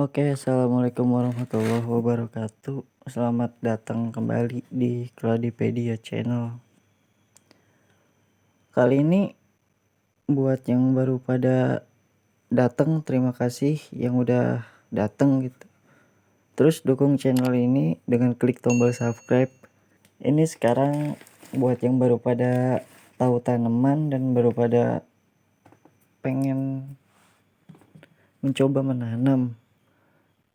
Oke, assalamualaikum warahmatullahi wabarakatuh. Selamat datang kembali di Kladipedia Channel. Kali ini buat yang baru pada datang, terima kasih yang udah datang gitu. Terus dukung channel ini dengan klik tombol subscribe. Ini sekarang buat yang baru pada tahu tanaman dan baru pada pengen mencoba menanam.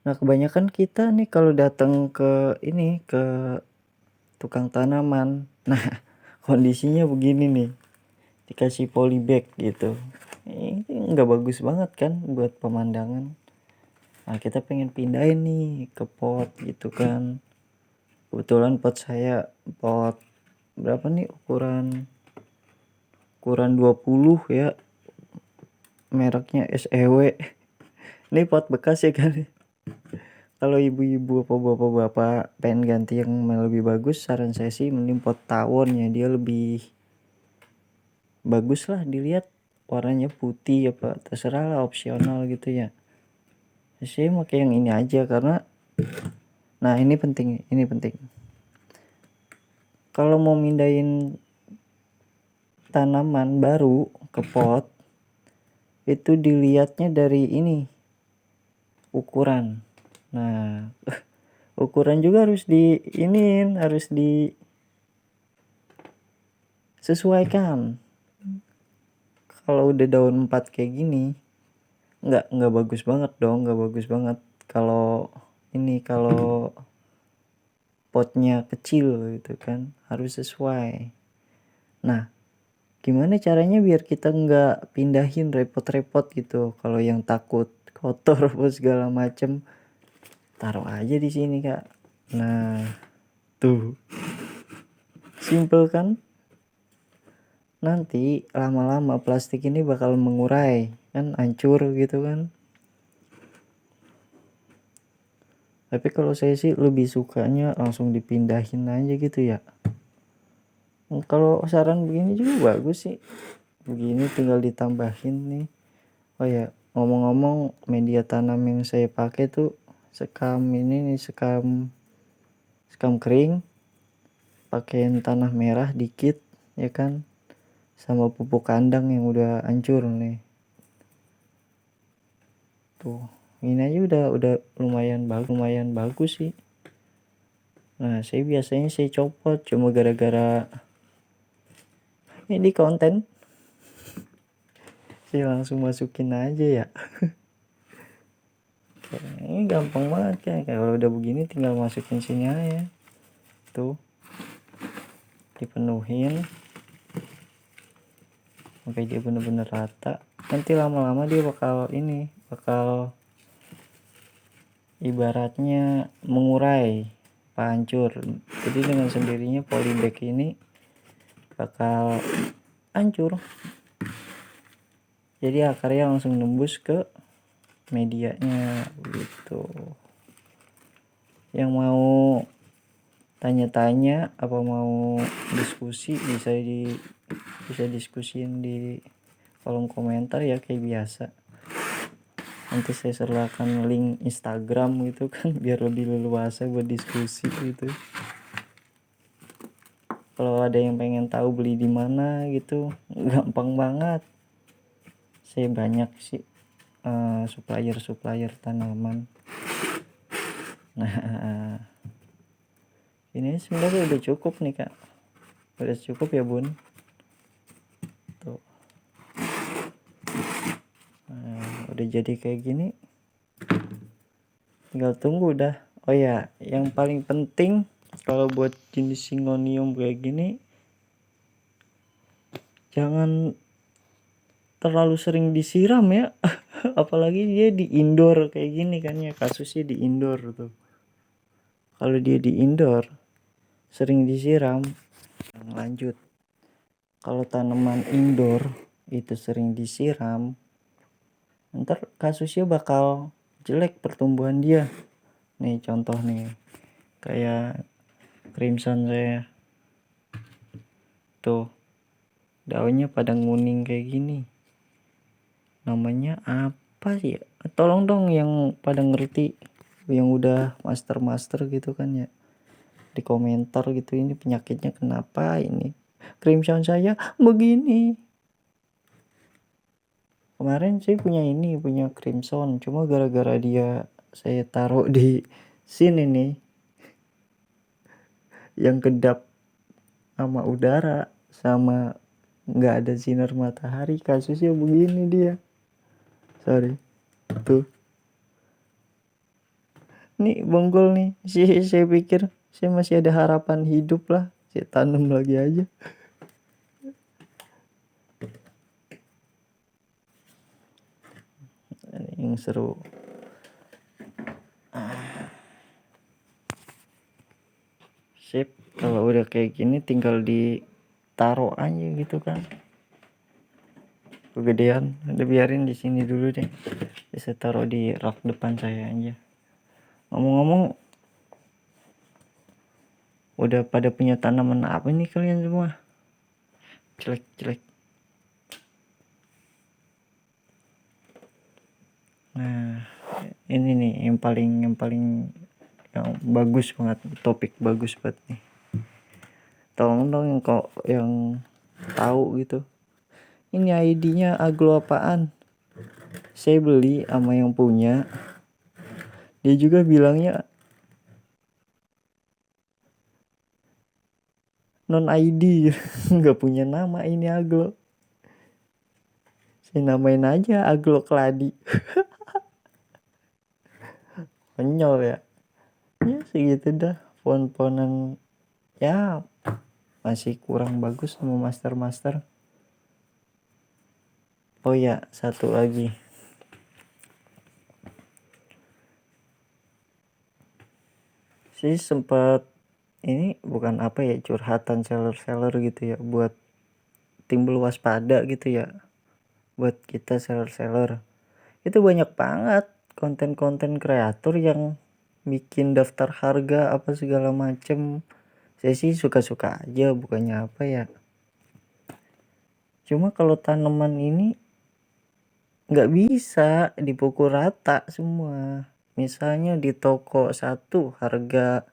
Nah, kebanyakan kita nih kalau datang ke tukang tanaman, nah kondisinya begini nih, dikasih polybag gitu, ini nggak bagus banget kan buat pemandangan. Nah, kita pengen pindahin nih ke pot gitu kan. Kebetulan pot saya pot berapa nih, ukuran 20 ya, mereknya SEW. Ini pot bekas ya kan. Kalau ibu-ibu apa bapak-bapak pengen ganti yang lebih bagus, saran saya sih mending pot tawon ya, dia lebih bagus lah dilihat, warnanya putih apa terserah lah, opsional gitu ya. Saya pakai yang ini aja karena ini penting. Kalau mau mindahin tanaman baru ke pot itu dilihatnya dari ini, ukuran. Nah, ukuran juga harus harus disesuaikan. Kalau udah daun 4 kayak gini, nggak bagus banget dong, nggak bagus banget. Kalau potnya kecil gitu kan, harus sesuai. Nah, gimana caranya biar kita nggak pindahin repot-repot gitu? Kalau yang takut kotor apa segala macem, taruh aja di sini kak. Nah, tuh simple kan? Nanti lama-lama plastik ini bakal mengurai kan, hancur gitu kan. Tapi kalau saya sih lebih sukanya langsung dipindahin aja gitu ya. Kalau saran begini juga bagus sih, begini tinggal ditambahin nih. Oh ya, ngomong-ngomong, media tanam yang saya pakai tuh sekam kering, pakein tanah merah dikit ya kan, sama pupuk kandang yang udah hancur nih. Tuh, ini aja udah lumayan bagus sih. Nah, saya biasanya copot cuma gara-gara ini konten, saya langsung masukin aja ya. Ini gampang banget kan, kalau udah begini tinggal masukin sini aja. Tuh, dipenuhin sampai dia bener-bener rata. Nanti lama-lama dia bakal ibaratnya mengurai, hancur. Jadi dengan sendirinya polybag ini bakal hancur. Jadi akarnya langsung nembus ke medianya gitu. Yang mau tanya-tanya apa mau diskusi bisa diskusiin di kolom komentar ya kayak biasa. Nanti saya sertakan link Instagram gitu kan, biar lebih leluasa buat diskusi gitu. Kalau ada yang pengen tahu beli di mana gitu, gampang banget. Saya banyak sih supplier tanaman. Nah, ini sebenarnya udah cukup nih kak, udah cukup ya bun. Tuh, udah jadi kayak gini, tinggal tunggu udah. Oh ya, yang paling penting kalau buat jenis Syngonium kayak gini, jangan terlalu sering disiram ya. Apalagi dia di indoor kayak gini kan ya, kasusnya di indoor tuh. Kalau dia di indoor sering disiram. Lanjut, kalau tanaman indoor itu sering disiram, ntar kasusnya bakal jelek pertumbuhan dia. Nih contoh nih, kayak crimson saya tuh, daunnya pada nguning kayak gini. Namanya apa sih ya? Tolong dong yang pada ngerti, yang udah master gitu kan ya, di komentar gitu, ini penyakitnya kenapa ini crimson saya begini. Kemarin saya punya crimson, cuma gara-gara dia saya taruh di sini nih yang kedap sama udara, sama nggak ada sinar matahari, kasusnya begini dia. Sorry tuh, nih bonggol nih. Saya pikir saya masih ada harapan hidup lah, saya tanam lagi aja. Yang seru, sip. Kalau udah kayak gini tinggal ditaruh aja gitu kan, kegedean udah biarin di sini dulu deh, bisa taruh di rak depan saya aja. Ngomong-ngomong, udah pada punya tanaman apa nih kalian semua? Jelek. Nah, ini nih yang paling yang bagus banget, topik bagus banget nih. Tolong dong yang kok yang tahu gitu, ini ID-nya aglo apaan. Saya beli sama yang punya, dia juga bilangnya non ID. Nggak punya nama ini aglo. Saya namain aja aglo keladi. Konyol ya segitu dah. Pohon-pohonan ya masih kurang bagus sama master. Oh ya, satu lagi, sih sempat ini bukan apa ya, curhatan seller gitu ya, buat timbul waspada gitu ya, buat kita seller. Itu banyak banget konten kreator yang bikin daftar harga apa segala macem. Saya sih suka-suka aja, bukannya apa ya, cuma kalau tanaman ini nggak bisa dipukul rata semua. Misalnya di toko satu harga,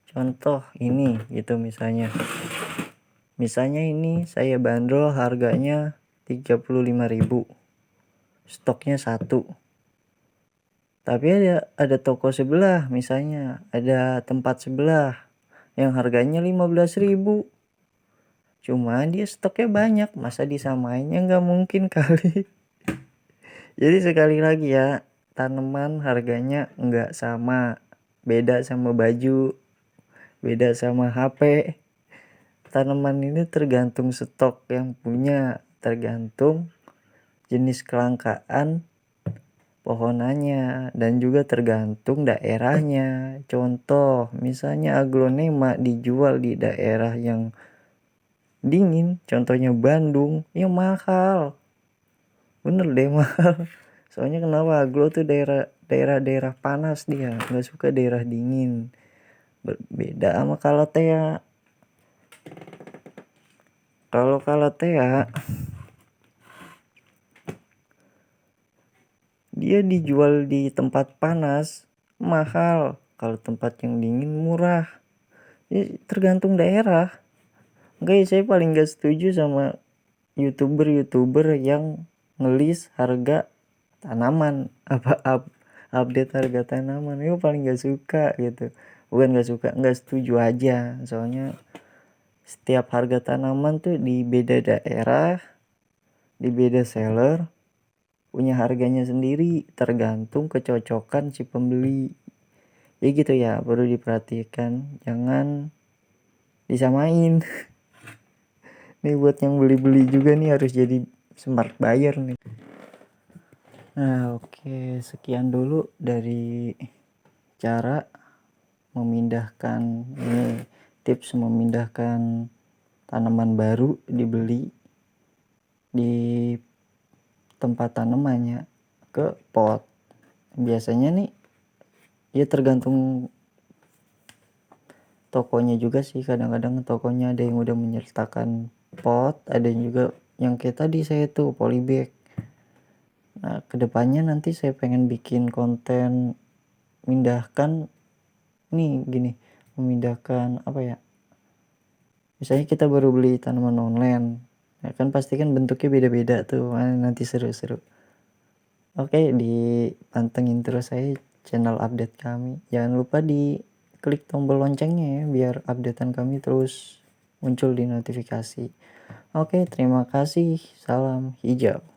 contoh ini gitu, misalnya ini saya bandrol harganya 35.000, stoknya satu. Tapi ada toko sebelah, misalnya ada tempat sebelah yang harganya 15.000, cuma dia stoknya banyak, masa disamainnya, nggak mungkin kali. Jadi sekali lagi ya, tanaman harganya nggak sama, beda sama baju, beda sama HP. Tanaman ini tergantung stok yang punya, tergantung jenis kelangkaan pohonannya, dan juga tergantung daerahnya. Contoh misalnya aglonema dijual di daerah yang dingin, contohnya Bandung, ya mahal, bener deh mahal. Soalnya kenapa, aglo tuh daerah panas, dia nggak suka daerah dingin. Berbeda sama kalatea. Kalau kalatea dia dijual di tempat panas mahal, kalau tempat yang dingin murah. Jadi tergantung daerah. Guys, saya paling gak setuju sama youtuber yang ngelis harga tanaman, update harga tanaman. Itu paling gak suka gitu. Bukan gak suka, gak setuju aja. Soalnya setiap harga tanaman tuh di beda daerah, di beda seller, punya harganya sendiri, tergantung kecocokan si pembeli. Ya gitu ya, perlu diperhatikan, jangan disamain. Nih buat yang beli juga nih harus jadi smart buyer nih. Nah oke, sekian dulu dari cara memindahkan, ini tips memindahkan tanaman baru dibeli di tempat tanamannya ke pot. Biasanya nih ya tergantung tokonya juga sih, kadang-kadang tokonya ada yang udah menyertakan pot, ada yang juga yang kayak tadi saya tuh polybag. Nah kedepannya nanti saya pengen bikin konten memindahkan nih gini, memindahkan apa ya, misalnya kita baru beli tanaman online ya kan, pasti kan bentuknya beda-beda tuh. Nanti seru-seru. Oke, dipantengin terus saya channel update kami. Jangan lupa di klik tombol loncengnya ya, biar updatean kami terus muncul di notifikasi. Oke, terima kasih. Salam hijau.